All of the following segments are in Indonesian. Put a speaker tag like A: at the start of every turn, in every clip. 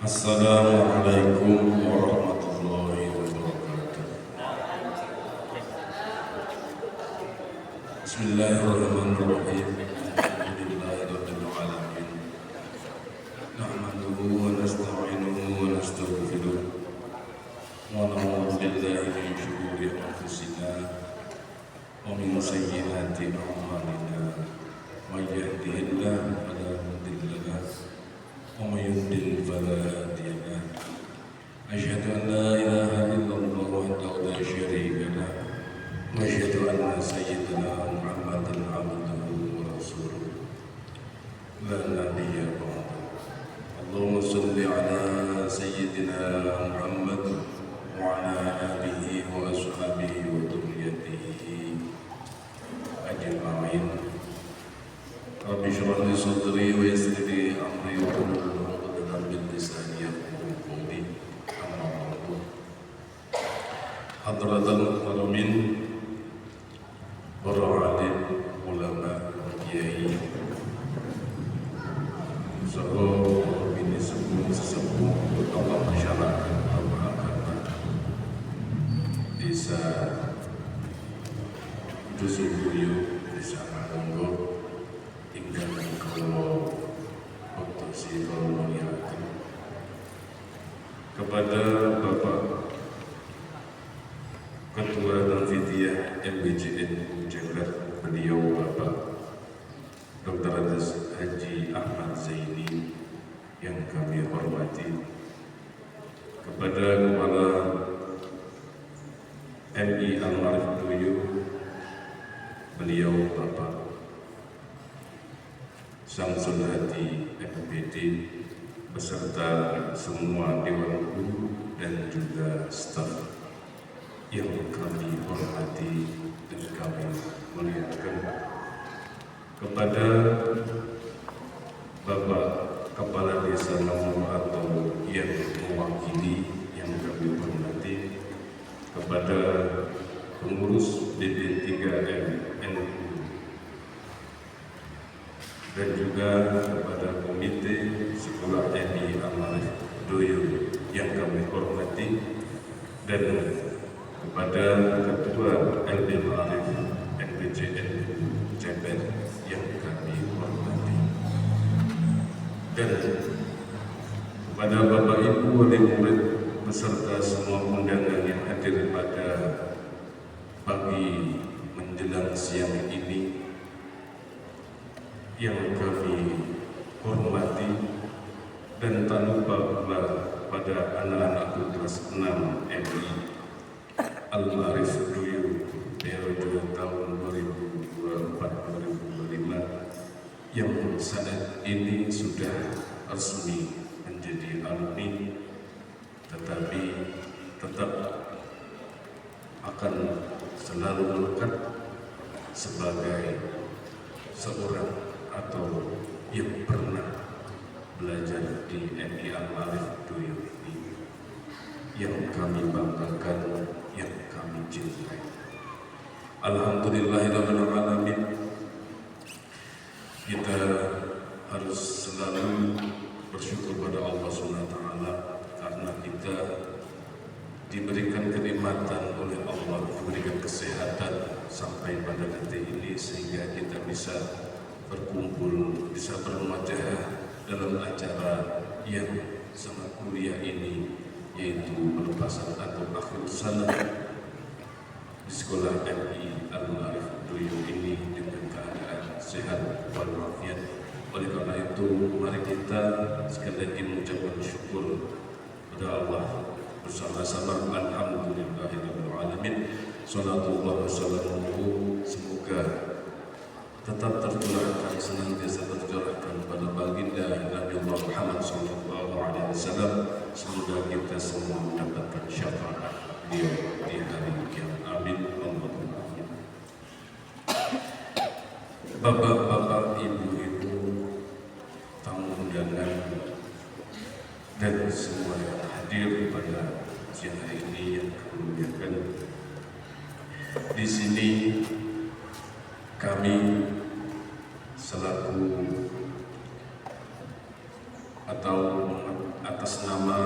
A: Assalamualaikum warahmatullahi wabarakatuh. Bismillahirrahmanirrahim. Alhamdulillahirabbil alamin. Nahmaduhu wa nasta'inuhu wa nastaghfiruh. Wa na'udzu billahi min shururi anfusina wa min sayyiati a'malina. May yahdihillahu fala mudilla lahu wa may yudlil fala hadiya lahu. Asyhadu an la ilaha illallah wahdahu la syarika lahu wa asyhadu anna sayyidana Muhammadan abduhu wa rasuluh la nabiyya ba'dahu. Allahumma shalli ala sayyidina Muhammad wa ala alihi wa ashabihi wa dhurriyyatihi ajma'in. Rabbi shrah li sadri wa yassir li amri wa hlul 'uqdatam min lisani yafqahu qawli. Amma ba'du. Hadratul muhtaраmin, para alim, ulama, kiai, saha bini sesepuh tokoh masyarakat, tokoh agama desa Dusubuyu, desa Manunggo, ingkang kula bektosi mulyakaken kepada Bapak Ketua Tanfidiyah MBJN Jember, beliau Bapak Dr. Haji Ahmad Zaini yang kami hormati, kepada Kepala MI Al-Ma'arif Duyu, beliau Bapak Samsul Hadi MPD, beserta semua Dewan Guru dan juga staf yang kami hormati dan kami muliakan, kepada Bapak Kepala Desa nomor atau yang mewakili yang kami hormati, kepada pengurus DD3M NU, dan juga kepada komite sekolah MI Al-Ma'arif Duyu yang kami hormati, dan kepada Ketua LD Ma'arif MBJN Jember yang kami hormati, dan kepada Bapak Ibu wali murid beserta semua undangan yang hadir pada pagi menjelang siang ini yang kami hormati, dan tak lupa pula pada anak-anakku kelas 6 MI Al-Ma'arif Duyu periode tahun 2024-2025 yang saat ini sudah resmi menjadi alumni, tetapi tetap akan selalu melekat sebagai seorang atau yang pernah belajar di MI Al-Ma'arif Duyu ini, yang kami banggakan, yang kami cintai. Alhamdulillahirabbil alamin. Kita harus selalu bersyukur pada Allah SWT karena kita diberikan kenikmatan oleh Allah, diberikan kesehatan sampai pada detik ini, sehingga kita bisa berkumpul, bisa bermuajah dalam acara yang sangat mulia ini, yaitu pelepasan atau akhir sana di sekolah MI Al-Ma'arif Duyu ini dengan keadaan sehat walafiat. Oleh karena itu, mari kita sekali lagi mengucapkan syukur kepada Allah bersama-sama. Alhamdulillahirabbil alamin. Salatullah wassalamuhu, semoga tetap tercurahkan, senantiasa tercurahkan pada baginda Nabi Muhammad SAW. Semoga kita semua mendapatkan syafaat beliau di hari kiamat. Amin. Allahumma amin. Bapak-bapak, ibu-ibu, tamu undangan, dan semua yang hadir pada siang hari ini yang kami muliakan. Di sini kami selaku atau atas nama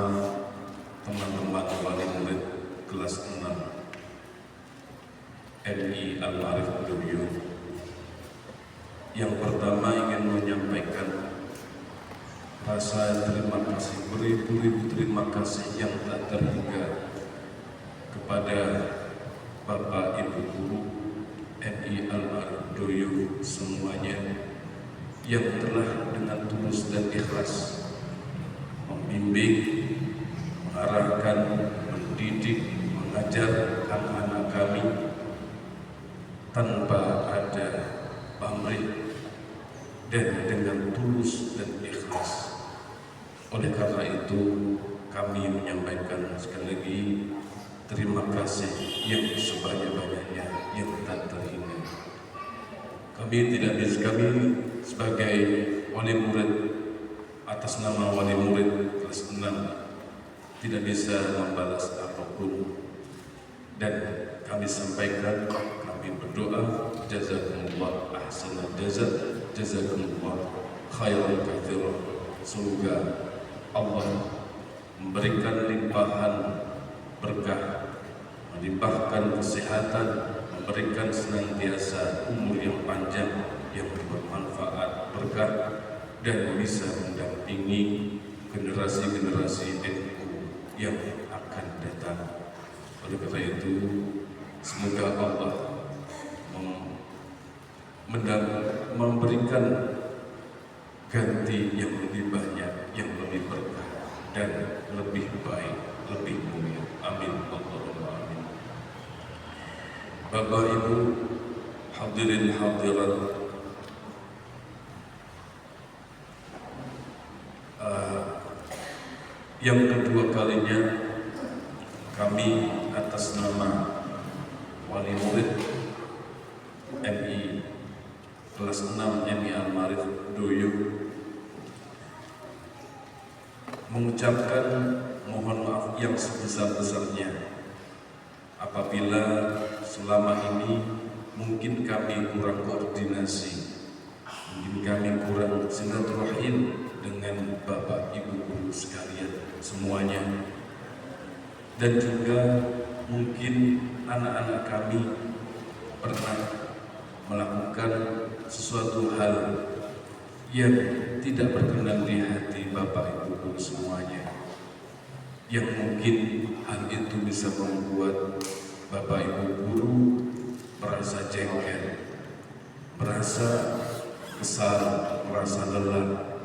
A: teman-teman wali murid kelas 6 MI Al-Ma'arif Duyu, yang pertama ingin menyampaikan rasa terima kasih, beribu-ribu terima kasih yang tak terhingga kepada Bapak Ibu Guru MI Al-Ma'arif Duyu semuanya yang telah dengan tulus dan ikhlas membimbing, mengarahkan, mendidik, mengajar anak-anak kami tanpa ada pamrih dan dengan tulus dan ikhlas. Oleh karena itu, kami menyampaikan sekali lagi terima kasih yang sebanyak-banyaknya, yang tak terhingga. Kami sebagai wali murid, atas nama wali murid kelas 6 tidak bisa membalas apapun, dan kami sampaikan, kami berdoa, jazakumullah ahsanal jazaa, jazakumullah khairan katsiran. Semoga Allah memberikan limpahan berkah, melimpahkan kesehatan, memberikan senantiasa umur yang panjang, yang bermanfaat, berkah, dan bisa mendampingi generasi-generasi NU yang akan datang. Oleh karena itu, semoga Allah memberikan ganti yang lebih banyak, yang lebih berkah, dan lebih baik, lebih mulia. Amin. Allahumma amin. Bapak Ibu hadirin hadirat, yang kedua kalinya kami atas nama wali murid MI kelas 6 MI Al-Ma'arif Duyu mengucapkan mohon maaf yang sebesar-besarnya apabila selama ini mungkin kami kurang koordinasi, mungkin kami kurang silaturahim dengan Bapak Ibu Guru sekalian semuanya, dan juga mungkin anak-anak kami pernah melakukan sesuatu hal yang tidak berkenan di hati Bapak Ibu Guru semuanya, yang mungkin hal itu bisa membuat Bapak Ibu guru merasa jengkel, merasa kesal, merasa lelah.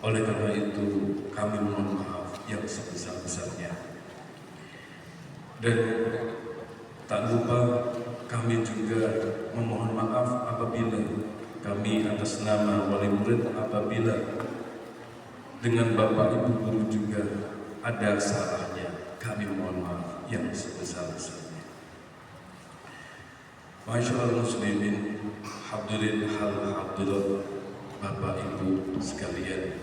A: Oleh karena itu kami mohon maaf yang sebesar-besarnya. Dan tak lupa kami juga memohon maaf apabila kami atas nama wali murid apabila dengan Bapak Ibu guru juga ada salahnya, kami mohon maaf yang sebesar-besarnya. Masyaallah muslimin, hadirin hadirat Bapak Ibu sekalian,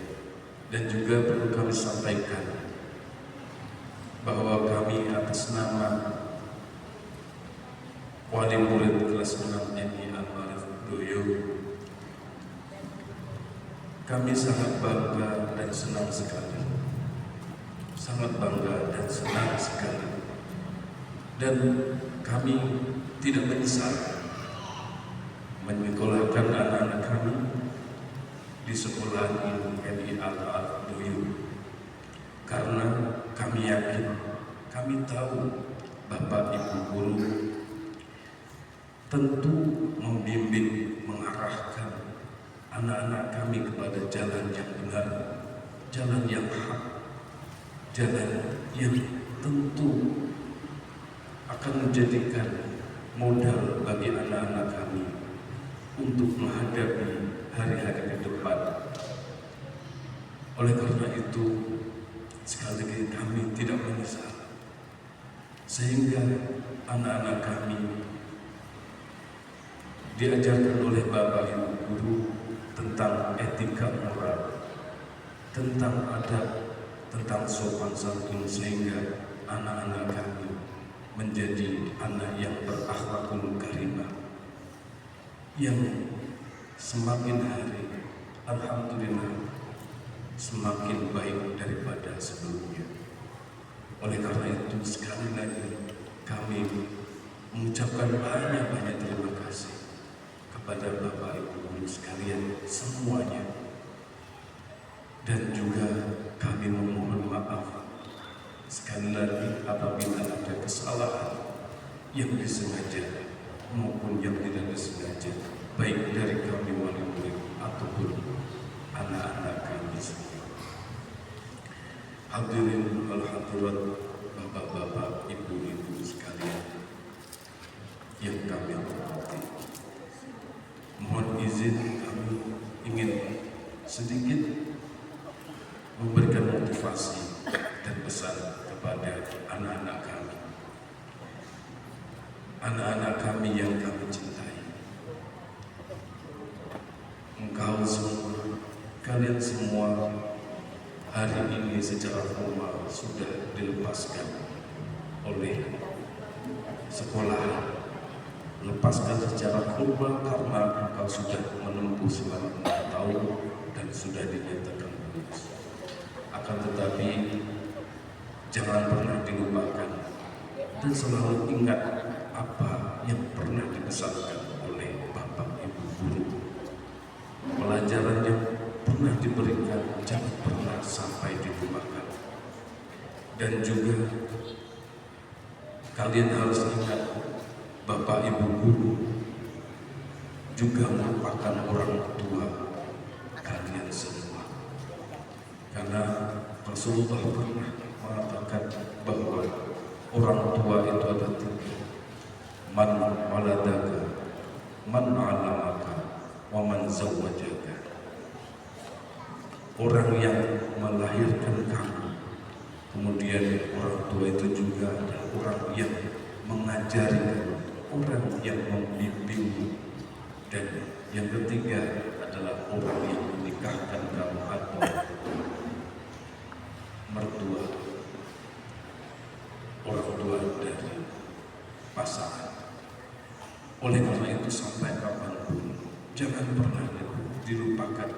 A: dan juga perlu kami sampaikan bahwa kami atas nama wali murid kelas 6 MI Al-Arif Doyo, kami sangat bangga dan senang sekali, sangat bangga dan senang sekali, dan kami tidak menyesal menyekolahkan anak-anak kami di sekolah MI Al-Arif Doyo, karena kami yakin, kami tahu Bapak Ibu guru tentu membimbing, mengarahkan anak-anak kami kepada jalan yang benar, jalan yang hak, jalan yang tentu akan menjadikan modal bagi anak-anak kami untuk menghadapi hari-hari ke depan. Oleh karena itu, sekali lagi kami tidak menyesal, sehingga anak-anak kami diajarkan oleh Bapak Ibu guru tentang etika moral, tentang adab, tentang sopan santun, sehingga anak-anak kami menjadi anak yang berakhlakul karimah, yang semakin hari alhamdulillah semakin baik daripada sebelumnya. Oleh karena itu sekali lagi kami mengucapkan banyak terima kasih kepada Bapak Ibu guru sekalian semuanya, dan juga kami memohon maaf sekali lagi apabila ada kesalahan yang disengaja maupun yang tidak disengaja, baik dari kami wali murid ataupun anak-anak kami semua. Hadirin al-hadirat, bapak-bapak, ibu-ibu sekalian yang kami hormati, mohon izin kami ingin sedikit memberikan motivasi dan pesan kepada anak-anak kami. Anak-anak kami yang kami cintai, engkau semua, kalian semua hari ini secara formal sudah dilepaskan oleh sekolah, lepaskan secara formal karena engkau sudah menempuh selama 4 tahun dan sudah dinyatakan lulus. Akan tetapi jangan pernah dilupakan dan selalu ingat apa yang pernah dipesankan oleh Bapak Ibu guru. Pelajaran yang pernah diberikan jangan pernah sampai dilupakan. Dan juga kalian harus ingat, Bapak Ibu guru juga merupakan orang tua kalian semua. Karena Rasulullah pernah mengatakan bahwa orang tua itu ada 3: man waladaka, man alamaka, wa man zawwajaka. Orang yang melahirkan kamu, kemudian orang tua itu juga ada orang yang mengajari kamu, orang yang membimbingmu, dan yang ketiga adalah orang yang menikahkan kamu atau mertua, orang tua dari pasangan. Oleh karena itu sampai kapanpun jangan pernah dilupakan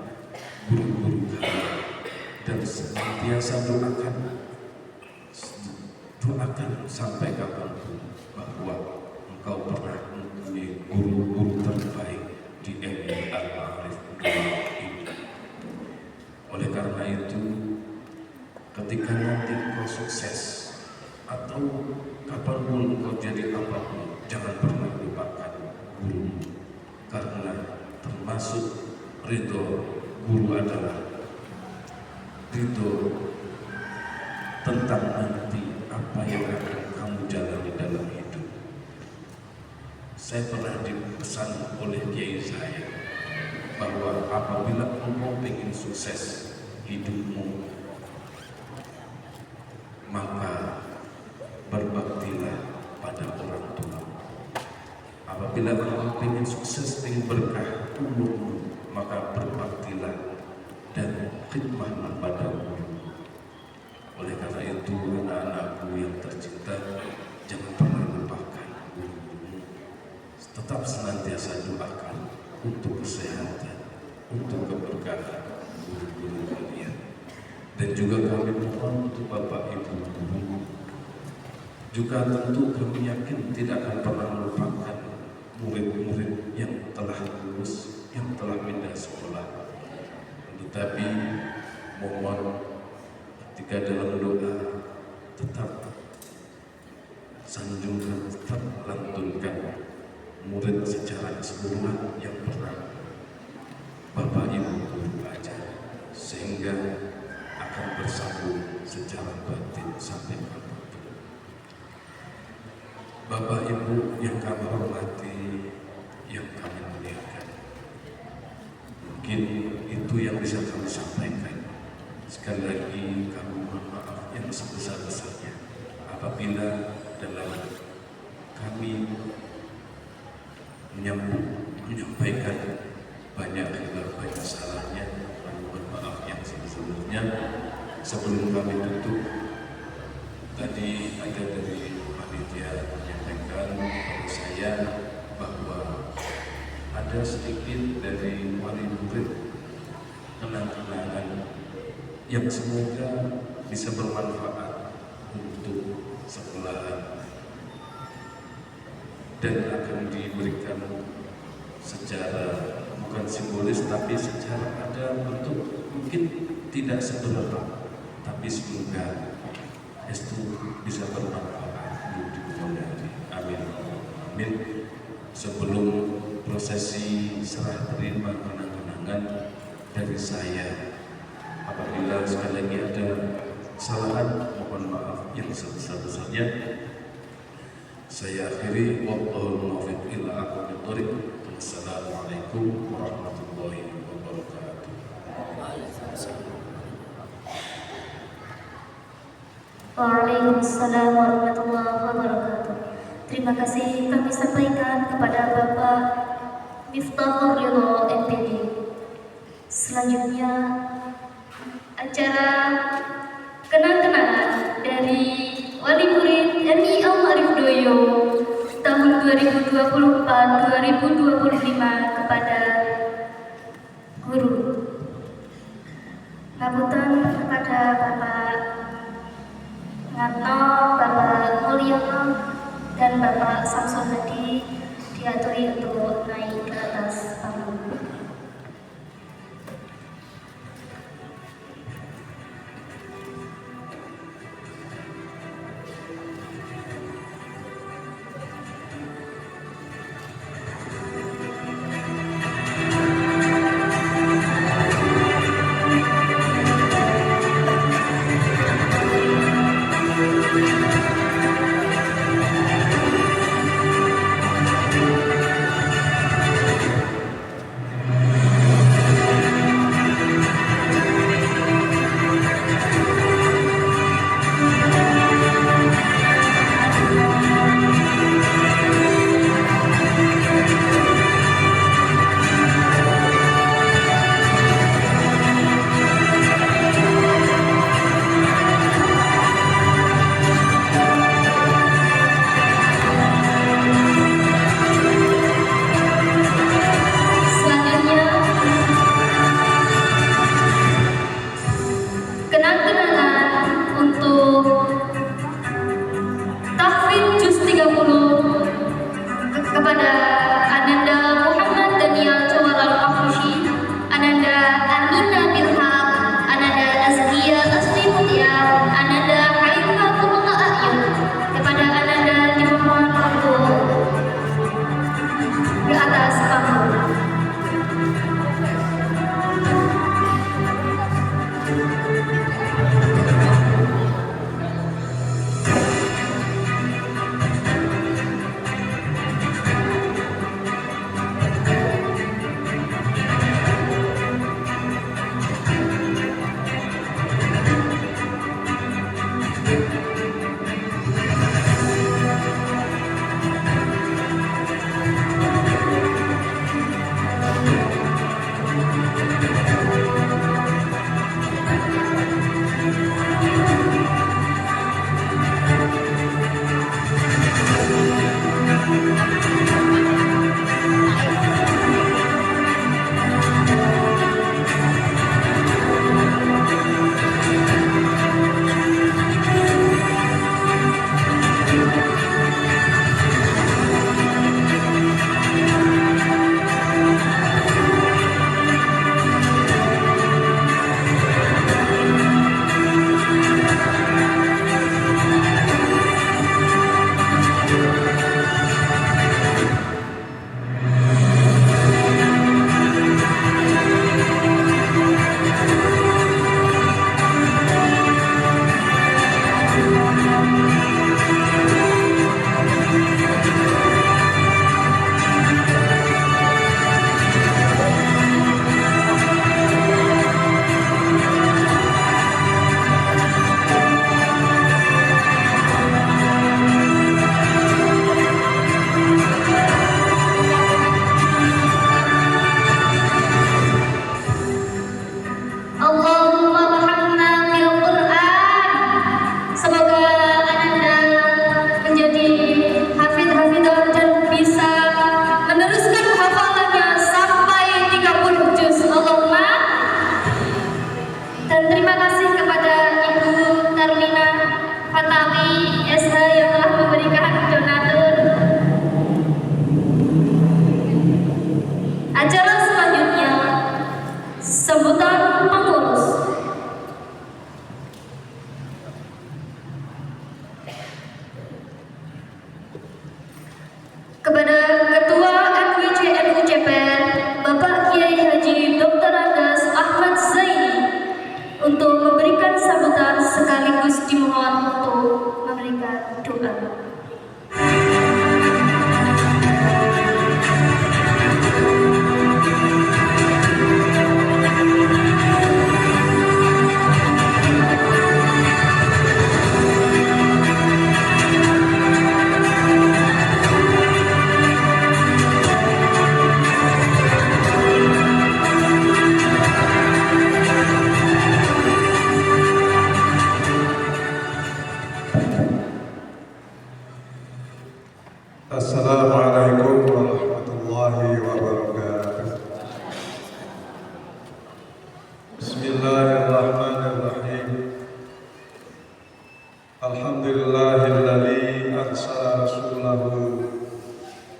A: guru-guru kalian, dan senantiasa doakan sampai kapanpun bahwa engkau pernah mempunyai guru-guru terbaik di MI Al-Arif Doyo ini. Oleh karena itu, ketika ketika nanti kau sukses atau kapanpun kau jadi apapun, jangan pernah lupakan gurumu, karena termasuk ridho guru adalah ridho tentang nanti apa yang akan kamu jalani dalam hidup. Saya pernah dipesan oleh kiai saya bahwa apabila engkau ingin sukses hidupmu, maka berbaktilah pada orang tua. Apabila engkau ingin sukses, ingin berkah umurmu, maka berbaktilah dan khidmahlah pada guru. Oleh karena itu, anak-anakku yang tercinta, jangan pernah lupakan guru-gurumu. Tetap senantiasa doakan untuk kesehatan, untuk keberkahan guru-guru kalian. Dan juga kami mohon untuk Bapak Ibu guru, juga tentu kami yakin tidak akan pernah melupakan murid-murid yang telah lulus, yang telah pindah sekolah. Tetapi mohon ketika dalam doa tetap sanjungkan, tetap lantunkan murid secara keseluruhan yang pernah Bapak Ibu guru ajar, sehingga akan bersambung secara batin sampai kapanpun. Bapak Ibu yang kami hormati, yang kami muliakan, mungkin itu yang bisa kami sampaikan. Sekali lagi kami mohon maaf yang sebesar-besarnya apabila dalam kami menyampaikan banyak hal, banyak salahnya. Kami mohon maaf yang sebesar-besarnya. Sebelum kami tutup, tadi ada dari panitia menyampaikan kepada saya bahwa ada sedikit dari wali murid kenang-kenangan yang semoga bisa bermanfaat untuk sekolahan dan akan diberikan secara bukan simbolis tapi secara ada bentuk mungkin tidak seberapa, tapi semoga itu bisa bermanfaat untuk dipelajari. Amin. Amin. Sebelum prosesi serah terima kenang-kenangan dari saya, apabila sekali lagi ada kesalahan, mohon maaf yang sebesar-besarnya. Saya akhiri, wallahul muwaffiq ila aqwamit thoriq. Wassalamualaikum warahmatullahi wabarakatuh.
B: Waalaikumsalam warahmatullahi wabarakatuh. Terima kasih kami sampaikan kepada Bapak Miftahul Ridho MPD. Selanjutnya acara kenang-kenangan dari wali murid MI Al-Arif Doyo tahun 2024-2025 kepada guru. Sambutan kepada Bapak Ngarno, Bapak Mulyono, dan Bapak Samsul Hadi diaturi untuk naik ke atas panggung. Al-Quran.
C: Assalamualaikum warahmatullahi wabarakatuh. Bismillahirrahmanirrahim. Alhamdulillahilladzi arsala rasulahu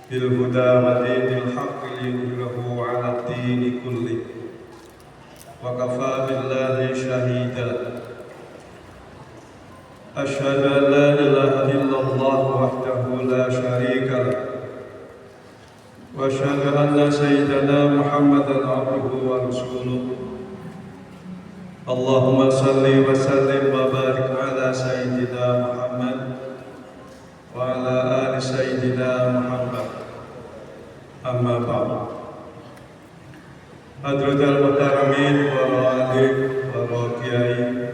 C: bil huda wa dinil haqqi liyudhhirahu 'ala ad-dini kulli. Wa kafaa billahi shahida. Asyhadu an la ilaha illallah wahdahu la syarika lah. Wa asyhadu anna sayyidana Muhammadan abduhu wa rasuluh. Allahumma salli wa sallim wa barik ala sayyidina Muhammad wa ala ali sayyidina Muhammad. Amma ba'd. Hadratul muhtaramin wa alim wa kiai,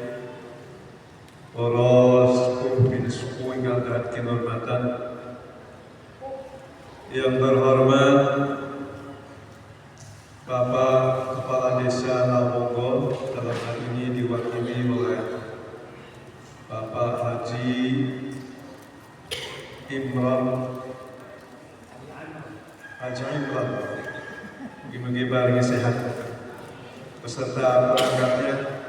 C: para sepuh bin sepuh ingkang dahat kinurmatan, yang terhormat Bapak Kepala Desa Lawonggo, dalam hal ini diwakili oleh Bapak Haji Imran, mugi-mugi baringi sehat, beserta perangkatnya.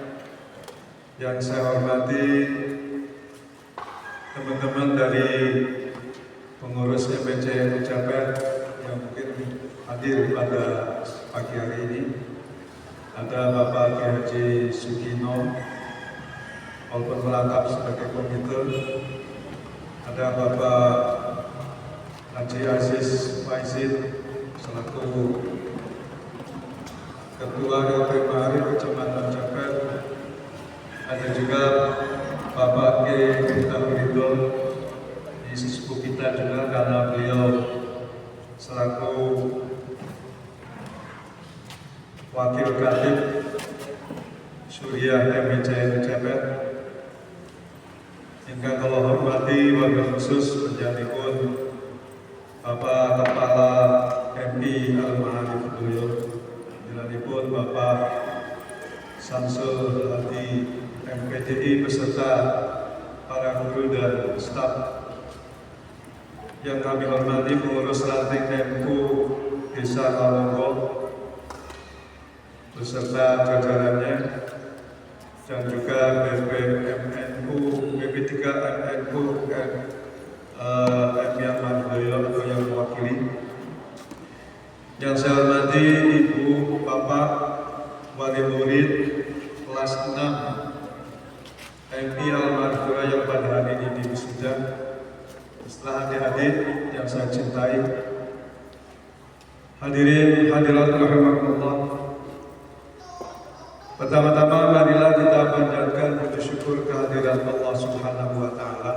C: Yang saya hormati teman-teman dari pengurus MPC Ucapen yang mungkin hadir pada pagi hari ini. Ada Bapak Kiai Haji Sugino, walaupun merangkap sebagai komite. Ada Bapak Haji Aziz Faizin selaku Ketua RT Ma'arif Kecamatan Ucapen. Ada juga Bapak Kiai Ridho, di sesepuh kita juga, karena beliau selaku Wakil Khatib Suriah MPC Ucapen. Hingga kalau hormati wabil khusus menjadipun Bapak Kepala MI Al-Ma'arif Doyo, menjadipun Bapak Samsul Hadi MPDI beserta para guru dan staf yang kami hormati, pengurus ranting MU Desa Lawonggo beserta jajarannya, dan juga BPMNU, BP3MNU, MI Ahmad Doyo atau yang mewakili. Yang saya hormati Ibu, Bapak, wali murid kelas 6 MI Al-Madura yang pada hari ini di wisuda, setelah adik-adik yang saya cintai, hadirin hadirat rahimakumullah. Pertama-tama marilah kita panjatkan puji syukur kehadiran Allah Subhanahu wa taala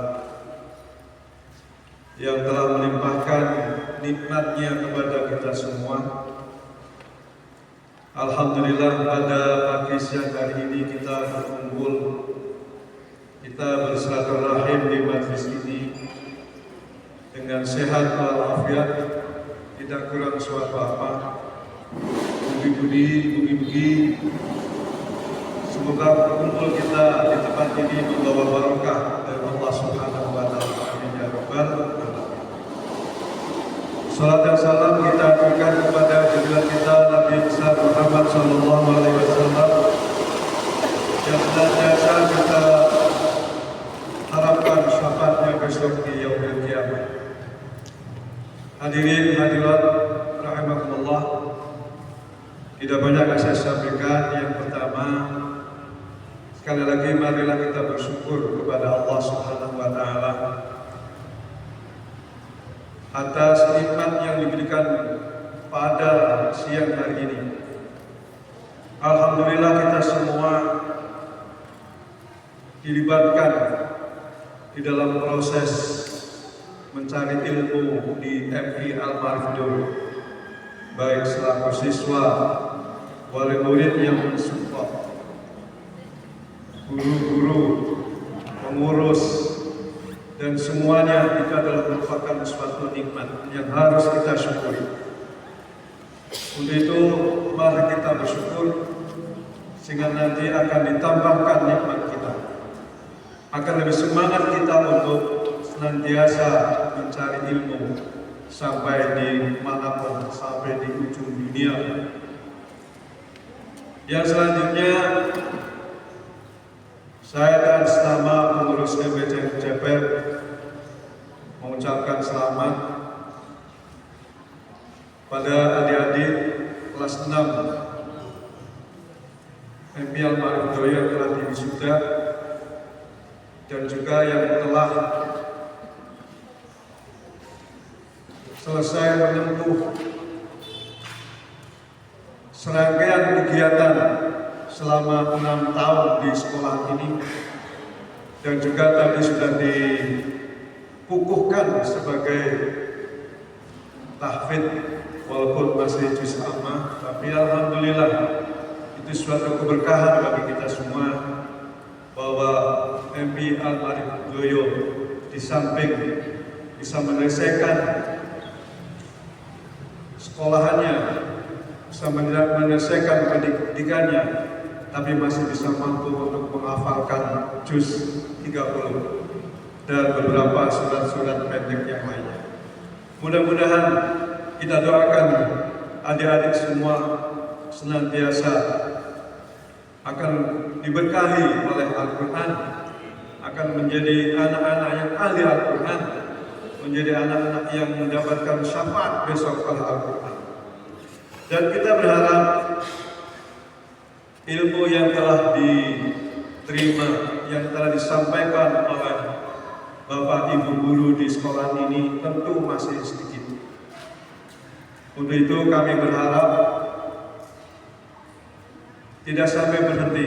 C: yang telah melimpahkan nikmat-Nya kepada kita semua. Alhamdulillah, pada pagi siang hari ini kita berkumpul, kita bersilaturahim di majlis ini dengan sehat walafiat, tidak kurang suatu apa. Mugi-mugi semoga berkumpul kita di tempat ini membawa barokah dari Allah Subhanahu wa taala. Amin ya rabbal alamin. Salat dan salam kita aturkan kepada junjungan kita Nabi besar Muhammad sallallahu alaihi wasallam yang senantiasa kita harapkan syafaatnya besok di yaumil qiyamah. Hadirin hadirat rahimakumullah, tidak banyak yang saya sampaikan. Yang pertama, sekali lagi marilah kita bersyukur kepada Allah Subhanahu wa taala atas nikmat yang diberikan pada siang hari ini. Alhamdulillah, kita semua dilibatkan di dalam proses mencari ilmu di MI Al-Ma'arif Doyo, baik selaku siswa, wali murid yang mensupport, guru-guru, pengurus, dan semuanya itu adalah merupakan suatu nikmat yang harus kita syukuri. Untuk itu mari kita bersyukur sehingga nanti akan ditambahkan nikmat kita, akan lebih semangat kita untuk senantiasa mencari ilmu sampai di manapun, sampai di ujung dunia. Yang selanjutnya, saya atas nama pengurus MBC Ceper mengucapkan selamat pada adik-adik kelas 6 MI Al-Ma'arif Doyo yang telah diwisuda dan juga yang telah selesai menempuh serangkaian kegiatan selama 6 tahun di sekolah ini, dan juga tadi sudah dikukuhkan sebagai tahfidz walaupun masih juz amma, tapi alhamdulillah itu suatu keberkahan bagi kita semua bahwa MI Al-Ma'arif Doyo di samping bisa menyelesaikan sekolahannya, bisa menyelesaikan pendidikannya, tapi masih bisa mampu untuk menghafalkan juz 30 dan beberapa surat-surat pendek yang lainnya. Mudah-mudahan kita doakan adik-adik semua senantiasa akan diberkahi oleh Al-Quran, akan menjadi anak-anak yang ahli Al-Quran, menjadi anak-anak yang mendapatkan syafaat besok oleh Al-Quran. Dan kita berharap ilmu yang telah diterima, yang telah disampaikan oleh Bapak Ibu guru di sekolah ini tentu masih sedikit. Untuk itu kami berharap tidak sampai berhenti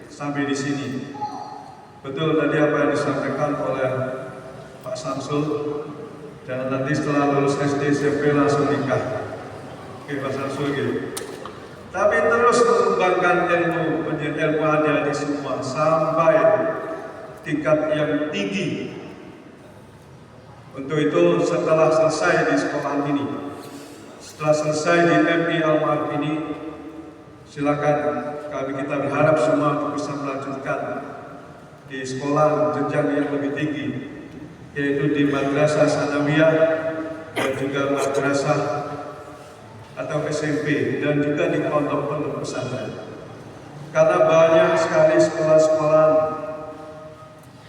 C: sampai di sini. Betul tadi apa yang disampaikan oleh Pak Samsul, dan nanti setelah lulus SD SMP langsung nikah. Oke Pak Samsul gitu. Tapi terus mengembangkan ilmu, menjadi ilmu adik-adik semua sampai tingkat yang tinggi. Untuk itu setelah selesai di sekolah ini, setelah selesai di MI Al-Ma'arif ini, silakan kita berharap semua untuk bisa melanjutkan di sekolah jenjang yang lebih tinggi, yaitu di madrasah sanawiyah dan juga madrasah atau SMP, dan juga di pondok-pondok pesantren. Karena banyak sekali sekolah-sekolah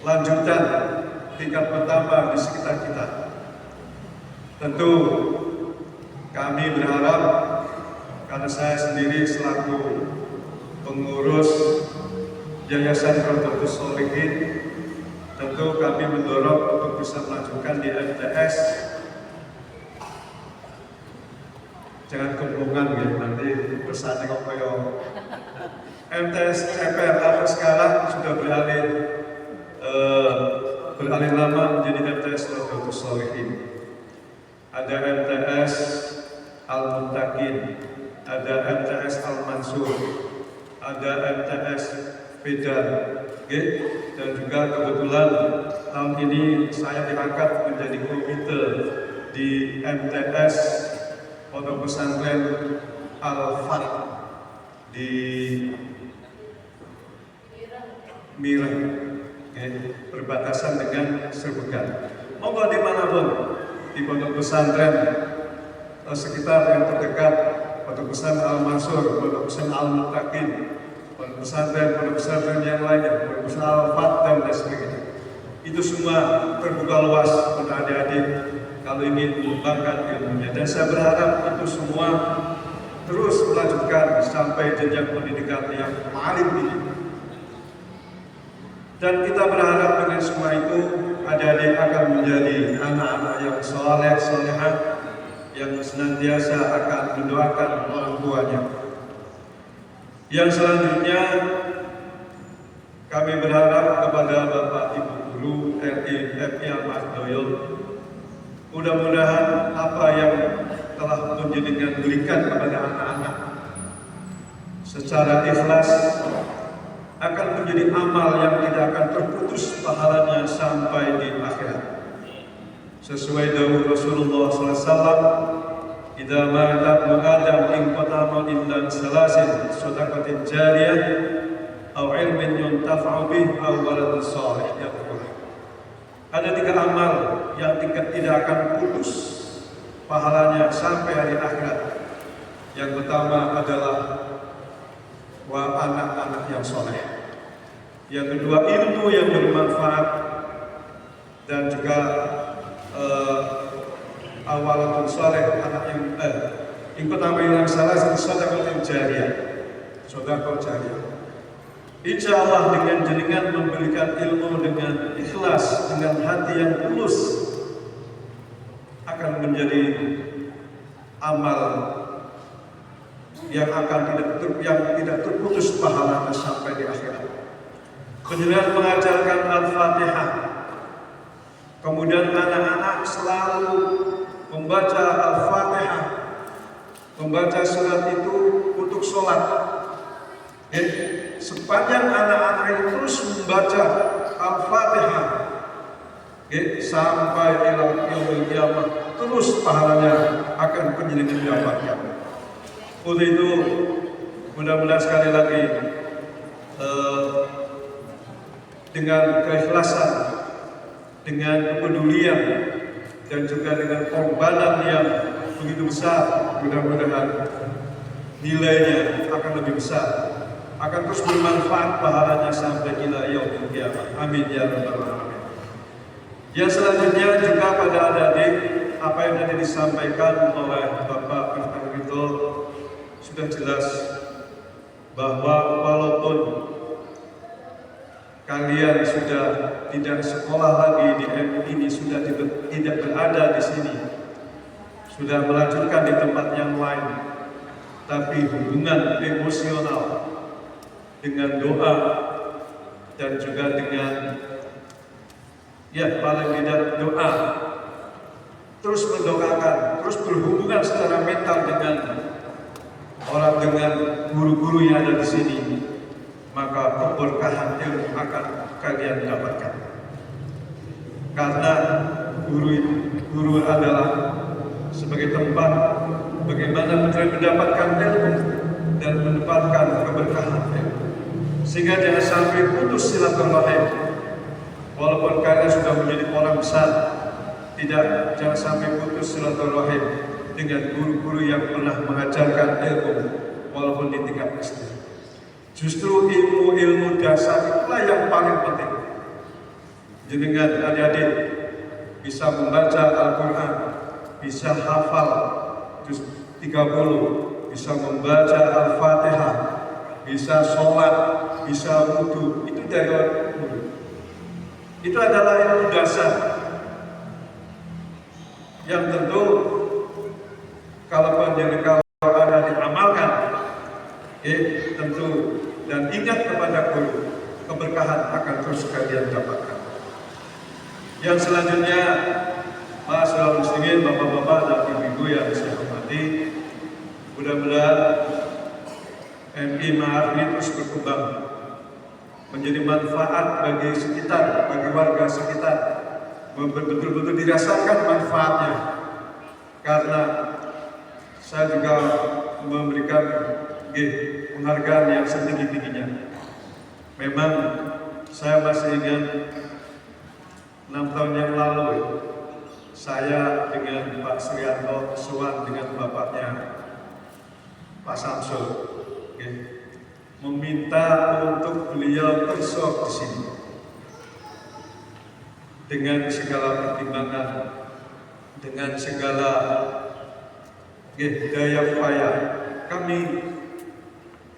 C: lanjutan tingkat pertama di sekitar kita. Tentu kami berharap, karena saya sendiri selaku pengurus Yayasan Rodotus Sholihin, tentu kami mendorong untuk bisa melanjutkan di MTS. Jangan kebungan gitu, nanti pesannya kok kayak MTS CPR atau sekarang sudah beralih nama menjadi MTS Rodotus Sholihin. Ada MTS Al-Muttaqin, ada MTS Al-Mansur, ada MTS Fedan, dan juga kebetulan tahun ini saya diangkat menjadi komite di MTS Pondok Pesantren Al-Fat di Mireng, berbatasan dengan Serbukan. Monggo dimanapun di pondok pesantren sekitar yang terdekat, pondok pesantren Al-Mansur, pondok pesantren Al-Muttaqin, pondok pesantren yang lainnya, pondok pesantren Al-Fat dan lain sebagainya. Itu semua terbuka luas untuk adik-adik kalau ingin mengembangkan ilmunya, dan saya berharap itu semua terus melanjutkan sampai jenjang pendidikan yang paling tinggi. Dan kita berharap dengan semua itu adik-adik akan menjadi anak-anak yang soleh, solehah, yang senantiasa akan mendoakan orang tuanya. Yang selanjutnya kami berharap kepada Bapak Ibu Guru MI Al-Ma'arif Doyo Mudah-mudahan apa yang telah penjenengan berikan kepada anak-anak secara ikhlas akan menjadi amal yang tidak akan terputus pahalanya sampai di akhirat. Sesuai dawuh Rasulullah SAW, "Idza mata ibnu Adam inqata amalun illa salasin, shadaqatin jariyah, aw ilmin yuntafa'u bih, aw waladun shalih yad'u." Ada 3 amal yang tidak akan putus pahalanya sampai hari akhirat. Yang pertama adalah anak-anak yang soleh. Yang kedua, ilmu yang bermanfaat, dan juga awalatun soleh, anak yang pertama yang salah satu sedekah jariyah, sedekah jariyah. Insya Allah dengan jenengan memberikan ilmu dengan ikhlas, dengan hati yang tulus, akan menjadi amal yang tidak terputus pahalanya sampai di akhirat. Penjenengan mengajarkan Al-Fatihah, kemudian anak-anak selalu membaca Al-Fatihah, membaca surat itu untuk sholat. Sepanjang anak-anak itu terus membaca Al-Fatihah sampai yaumil qiyamah, terus pahalanya akan penjenengan dapatkan. Untuk itu mudah-mudahan sekali lagi dengan keikhlasan, dengan kepedulian, dan juga dengan pengorbanan yang begitu besar, mudah-mudahan nilainya akan lebih besar, akan terus bermanfaat pahalanya sampai ila yaumil qiyamah. Amin ya rabbal alamin. Yang selanjutnya juga pada adik-adik, apa yang tadi disampaikan oleh Bapak Firman itu sudah jelas bahwa walaupun kalian sudah tidak sekolah lagi di MI ini, sudah tidak berada di sini, sudah melanjutkan di tempat yang lain, tapi hubungan emosional dengan doa dan juga dengan paling tidak doa, terus mendoakan, terus berhubungan secara mental dengan orang, dengan guru-guru yang ada di sini, maka keberkahan ilmu akan kalian dapatkan. Karena guru adalah sebagai tempat bagaimana kalian mendapatkan ilmu dan mendapatkan keberkahan ilmu. Sehingga jangan sampai putus silaturahim. Walaupun kalian sudah menjadi orang besar, jangan sampai putus silaturahim dengan guru-guru yang pernah mengajarkan ilmu walaupun di tingkat SD. Justru ilmu dasar itulah yang paling penting. Jenengan adik-adik bisa membaca Al-Quran, bisa hafal juz 30, bisa membaca Al-Fatihah, bisa sholat, bisa wudu, itu dari guru. Itu adalah ilmu dasar yang tentu kalau ada diamalkan, tentu, dan ingat kepada guru, keberkahan akan terus kalian dapatkan. Yang selanjutnya, Ma'asyiral muslimin, bapak-bapak dan ibu-ibu yang saya hormati, mudah-mudahan MI Ma'arif ini terus berkembang menjadi manfaat bagi sekitar, bagi warga sekitar, betul-betul dirasakan manfaatnya. Karena saya juga memberikan penghargaan yang setinggi-tingginya. Memang saya masih ingat 6 tahun yang lalu, saya dengan Pak Suryanto Suwan dengan bapaknya Pak Samsul, meminta untuk beliau bersok di sini. Dengan segala pertimbangan, dengan segala daya upaya, kami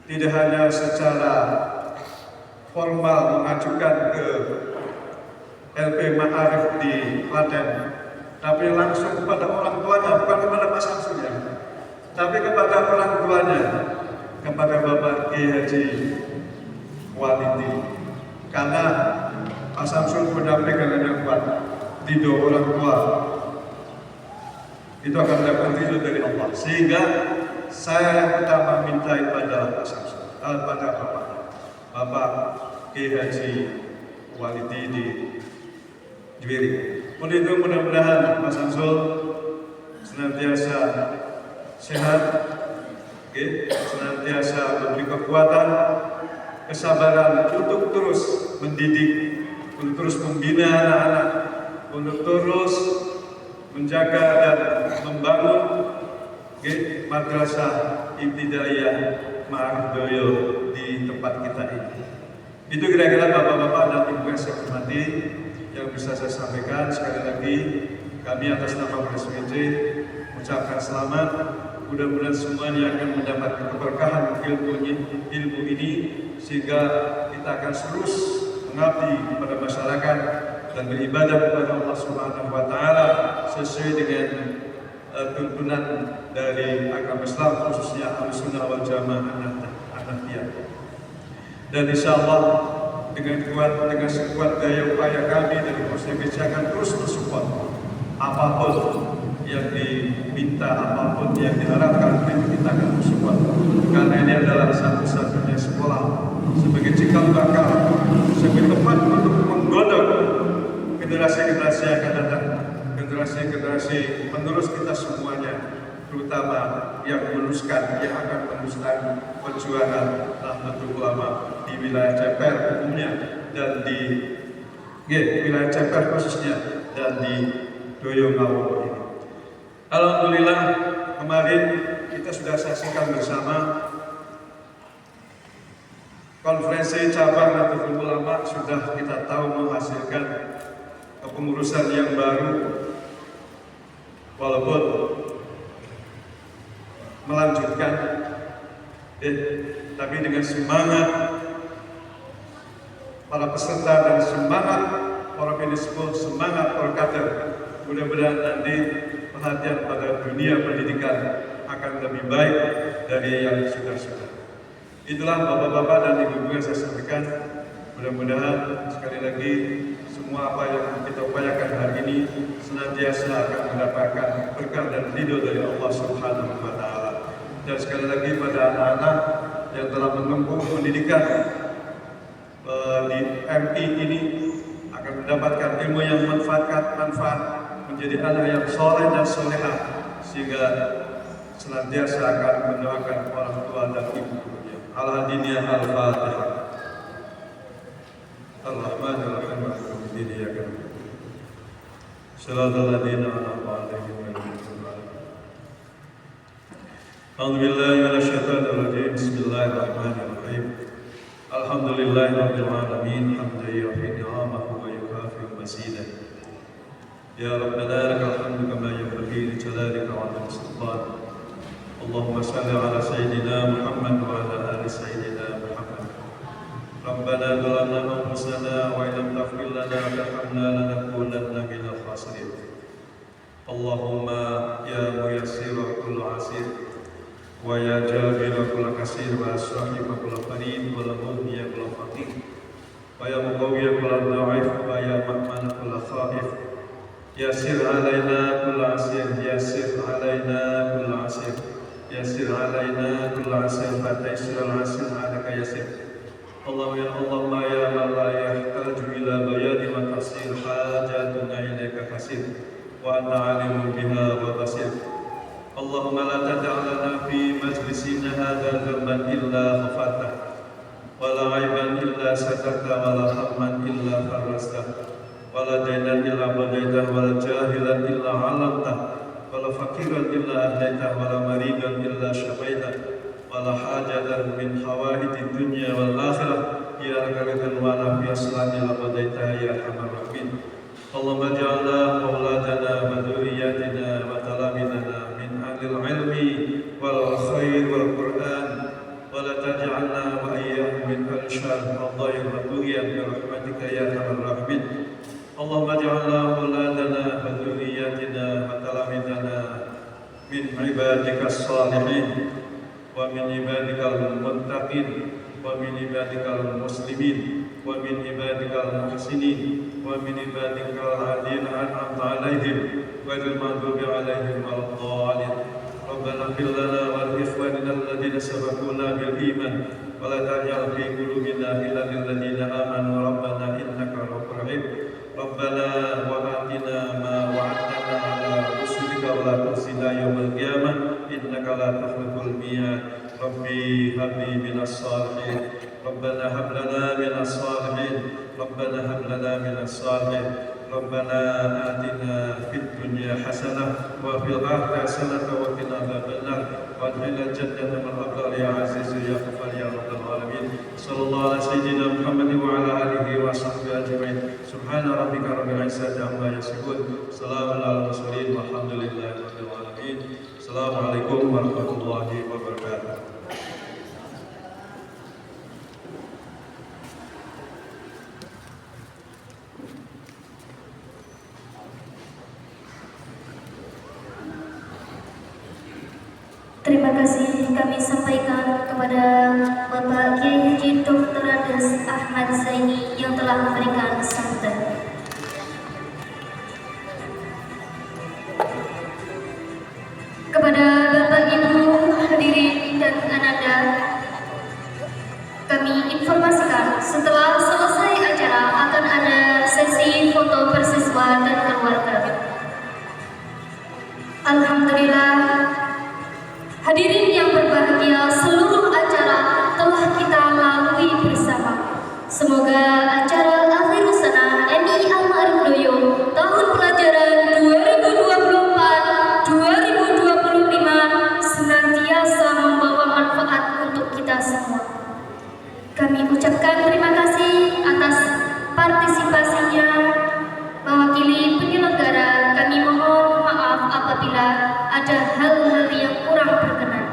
C: tidak hanya secara formal mengajukan ke LP Ma'arif di Klaten, tapi langsung kepada orang tuanya, bukan kepada Pak Samsul ya, tapi kepada orang tuanya, kepada Bapak Kiai Haji Walidi. Karena Pak Samsul mendampingkan yang kuat, ridho orang tua, itu akan mendapat ridho dari Allah. Sehingga saya yang pertama minta pada Pak Samsul, pada Bapak Ki Haji Walidi di Jwiri. Mudah-mudahan Mas Samsul senantiasa sehat, senantiasa memberi kekuatan, kesabaran untuk terus mendidik, untuk terus membina anak-anak, untuk terus menjaga dan membangun madrasah ibtidaiyah Ma'arif Doyo di tempat kita ini. Itu kira-kira bapak-bapak dan ibu yang saya hormati yang bisa saya sampaikan. Sekali lagi kami atas nama PSWJ mengucapkan selamat. Mudah-mudahan semuanya akan mendapatkan keberkahan ilmu ini sehingga kita akan terus mengabdi kepada masyarakat dan beribadah kepada Allah Subhanahu wa taala sesuai dengan tuntunan dari agama Islam, khususnya Ahlussunnah wal Jamaah Ahmadiyah. Dan insyaallah dengan sekuat daya upaya kami dari PSWJ akan terus mensupport apapun yang diminta, apapun yang diharapkan, kita akan mensupport. Karena ini adalah satu-satunya sekolah sebagai cikal bakal, sebagai tempat untuk menggodok generasi-generasi yang akan datang, generasi-generasi penerus kita semuanya, terutama yang meneruskan, yang akan meneruskan perjuangan Nahdlatul Ulama di wilayah Ceper umumnya dan di wilayah Ceper khususnya dan di Doyo Ngawo ini. Alhamdulillah kemarin kita sudah saksikan bersama konferensi cabang Nahdlatul Ulama sudah kita tahu menghasilkan kepengurusan yang baru, walaupun melanjutkan, tapi dengan semangat para peserta dan semangat para penisipul, semangat para kader. Mudah-mudahan nanti perhatian pada dunia pendidikan akan lebih baik dari yang sudah-sudah. Itulah bapak-bapak dan ibu-ibu yang saya sampaikan. Mudah-mudahan sekali lagi semua apa yang kita upayakan hari ini senantiasa akan mendapatkan berkah dan ridho dari Allah Subhanahu wa taala. Dan sekali lagi pada anak-anak yang telah menempuh pendidikan di MI ini akan mendapatkan ilmu yang manfaat menjadi anak yang soleh dan solehah, sehingga senantiasa akan mendoakan orang tua dan ibu-ibunya. Al-Hadiniyah Al-Fatihah. Ar-Rahmanir-Rahim. Al-Hadiniyah. Shiratal ladzina an'amta 'alaihim ghairil maghdubi 'alaihim. A'udzu billahi minasyaitonir rajim. Bismillahirrahmanirrahim. Alhamdulillahirabbil alamin. Hamdan yuhyi ni'amahu wa yukafi mazidah. Ya Rabbana lakal hamdu kama yanbaghi li jalalika wa 'azimi sultanik. Allahumma shalli ala sayyidina Muhammad wa ala ali sayyidina Muhammad. Rabbana zalamna anfusana wa illam taghfir lana wa tarhamna lanakunanna minal khasirin. Allahumma ya muyassira kulli 'asir wa ya jabira kulli kasir wa sahiba kulli qarin wa la mughniya kulli faqir wa ya muqawwiya kulli dha'if wa ya ma'mana kulli khaif. Yassir alaina kulli 'asir, yassir alaina kulli 'asir, yassir alaina kulli 'asir, fataysir al-'asir 'alaka yassir. Allahumma ya man la yahtaju ila bayani wa tafsir hajatuna ilaika kasir wa anta 'alimun biha wa basir. Allahumma la tada' lana fi majlisina hadha dhanban illa ghafartah wa la 'aiban illa satarta wa la hamman illa farajtah wa la daynan illa qadaitah wa la jahilan illa 'allamtah wa la faqiran illa ahdaitah wa la maridan illa syafaitah wa la hajatan min hawaijid dunya wal akhirah ya rakatan wa la fi aslani la qadaitah ya arhamar rahimin. Allahumma ja'alna auladana wa dhurriyyatina wa talamidana min ahlil ilmi wal khair wal Qur'an wa la taj'alna wa iyyahum min al-syarr wal dhair wa tughyan bi rahmatika ya arhamar rahimin. Allahumma ja'alna auladana wa dhurriyyatina wa talamidana min ibadikas salihin wa min ibadikal muttaqin wa min ibadikal muslimin ومن عبادك المحسنين ومن عبادك الذين أنعمت عليهم غير المغضوب عليهم ولا الضالين. ربنا اغفر لنا ولإخواننا الذين سبقونا بالإيمان ولا تجعل في قلوبنا غلا للذين آمنوا ربنا إنك رؤوف رحيم. ربنا وآتنا ما وعدتنا على رسلك ولا تخزنا يوم القيامة إنك لا تخلف الميعاد. ربي هب لي من الصالحين ربنا هب لنا من الصالحين ربنا هب لنا من الصالحين. ربنا آتنا في الدنيا حسنة وفي الآخرة حسنة وقنا عذاب النار وادخلنا الجنة مع الأبرار يا عزيز يا غفار يا رب العالمين. صلى الله على سيدنا محمد وعلى آله وصحبه أجمعين. سبحان ربك رب العزة عما يصفون سلام على المرسلين والحمد لله رب العالمين. السلام عليكم ورحمة الله وبركاته.
B: Terima kasih kami sampaikan kepada Bapak Kiai Haji Dr. Andes Ahmad Zaini yang telah memberikan santunan. Kepada Bapak Ibu hadirin dan ananda, kami informasikan setelah selesai acara akan ada sesi foto bersiswa dan keluarga. Alhamdulillah, hadirin yang berbahagia, seluruh acara telah kita lalui bersama. Semoga acara Akhir Sana MI Al-Ma'arif Doyo tahun pelajaran 2024-2025 senantiasa membawa manfaat untuk kita semua. Kami ucapkan terima kasih atas partisipasinya. Mewakili penyelenggara, kami mohon maaf apabila ada hal-hal yang kurang berkenan.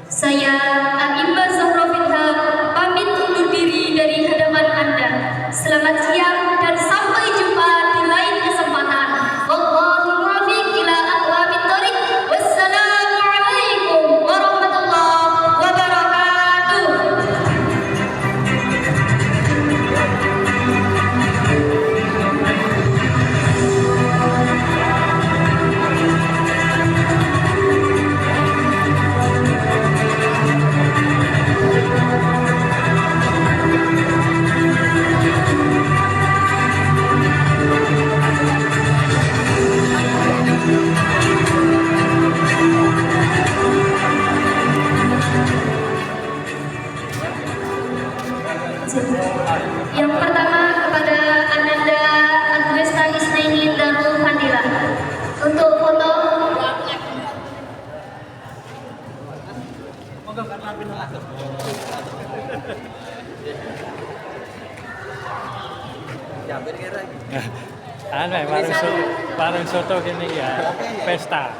B: Saya Aimah Zahra Filham pamit undur diri dari hadapan Anda. Selamat siang dan sampai jumpa di lain kesempatan. Wallahu muwaffiq ila aqwamit thoriq. Wassalamualaikum warahmatullahi wabarakatuh. Yang pertama kepada Ananda Agwesta Isnaini Darul Fadilah untuk foto.
D: Warung soto gini ya, pesta.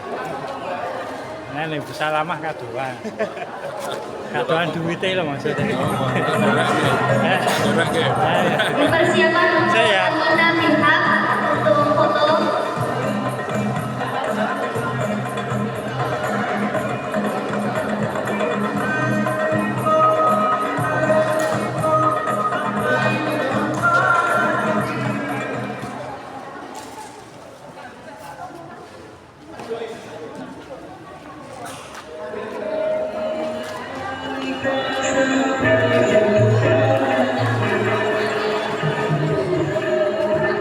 D: Nah, ini bisa lama kadoan. Kadoan duitnya loh maksudnya.
B: Persiapan untuk
D: Saya.
B: Ananda Filham